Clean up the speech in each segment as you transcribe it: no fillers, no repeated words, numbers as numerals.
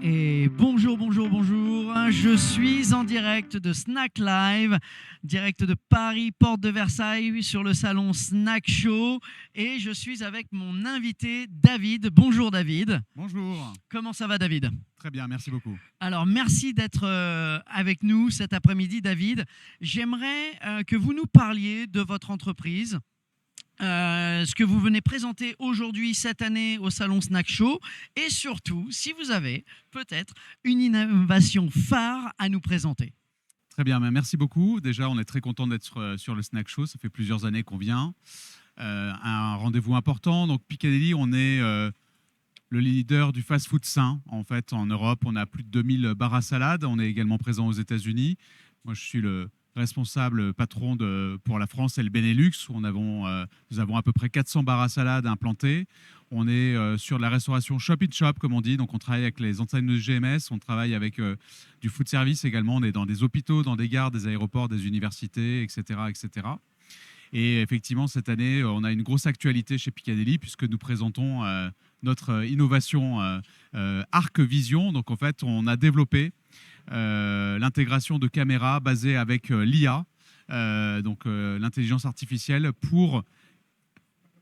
Et bonjour, bonjour, bonjour. Je suis en direct de Snack Live, direct de Paris, porte de Versailles, sur le salon Snack Show. Et je suis avec mon invité David. Bonjour David. Bonjour. Comment ça va David? Très bien, merci beaucoup. Alors merci d'être avec nous cet après-midi David. J'aimerais que vous nous parliez de votre entreprise. Ce que vous venez présenter aujourd'hui, cette année, au Salon Snack Show. Et surtout, si vous avez peut-être une innovation phare à nous présenter. Très bien, merci beaucoup. Déjà, on est très content d'être sur le Snack Show. Ça fait plusieurs années qu'on vient. Un rendez-vous important. Donc, Piccadilly, on est le leader du fast-food sain. En fait, en Europe, on a plus de 2000 bars à salade. On est également présent aux États-Unis. Moi, je suis le responsable patron pour la France et le Benelux, où nous avons à peu près 400 bars à salade implantés. On est sur la restauration shop-in-shop, comme on dit, donc on travaille avec les enseignes de GMS, on travaille avec du food service également, on est dans des hôpitaux, dans des gares, des aéroports, des universités, etc. etc. Et effectivement, cette année, on a une grosse actualité chez Piccadilly, puisque nous présentons notre innovation Arc Vision. Donc en fait, on a développé l'intégration de caméras basée avec l'IA, donc l'intelligence artificielle, pour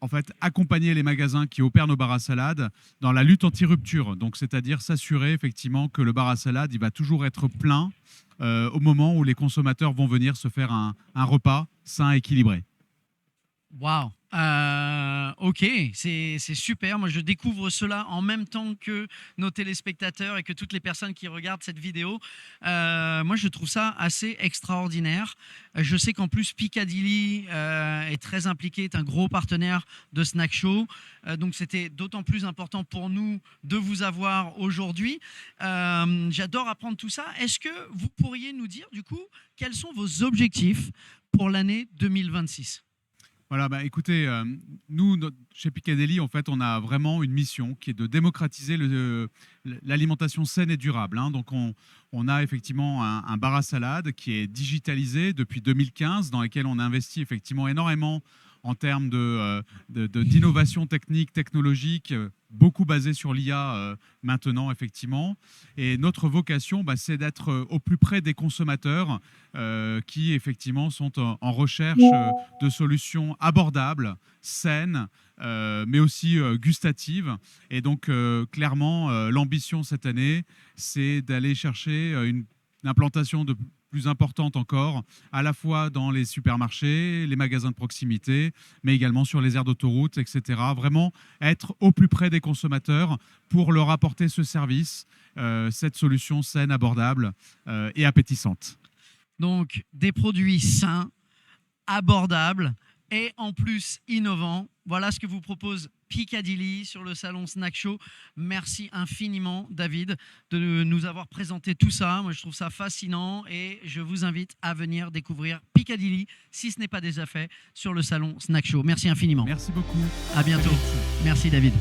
en fait accompagner les magasins qui opèrent nos bars à salade dans la lutte anti-rupture. Donc c'est-à-dire s'assurer effectivement que le bar à salade il va toujours être plein au moment où les consommateurs vont venir se faire un repas sain et équilibré. Waouh! Ok, c'est super. Moi, je découvre cela en même temps que nos téléspectateurs et que toutes les personnes qui regardent cette vidéo. Moi, je trouve ça assez extraordinaire. Je sais qu'en plus, Piccadilly est très impliqué, est un gros partenaire de Snack Show. Donc, c'était d'autant plus important pour nous de vous avoir aujourd'hui. J'adore apprendre tout ça. Est-ce que vous pourriez nous dire, du coup, quels sont vos objectifs pour l'année 2026 ? Voilà, écoutez, nous, chez Piccadilly, en fait, on a vraiment une mission qui est de démocratiser l'alimentation saine et durable. Donc, on a effectivement un bar à salade qui est digitalisé depuis 2015, dans lequel on investit effectivement énormément en termes d'innovation technique, technologique, beaucoup basé sur l'IA maintenant, effectivement. Et notre vocation, c'est d'être au plus près des consommateurs qui, effectivement, sont en recherche de solutions abordables, saines, mais aussi gustatives. Et donc, clairement, l'ambition cette année, c'est d'aller chercher une implantation de plus importante encore, à la fois dans les supermarchés, les magasins de proximité, mais également sur les aires d'autoroute, etc. Vraiment être au plus près des consommateurs pour leur apporter ce service, cette solution saine, abordable et appétissante. Donc, des produits sains, abordables et en plus innovants. Voilà ce que vous propose Piccadilly sur le salon Snack Show. Merci infiniment, David, de nous avoir présenté tout ça. Moi, je trouve ça fascinant et je vous invite à venir découvrir Piccadilly, si ce n'est pas déjà fait, sur le salon Snack Show. Merci infiniment. Merci beaucoup. À bientôt. Merci, David.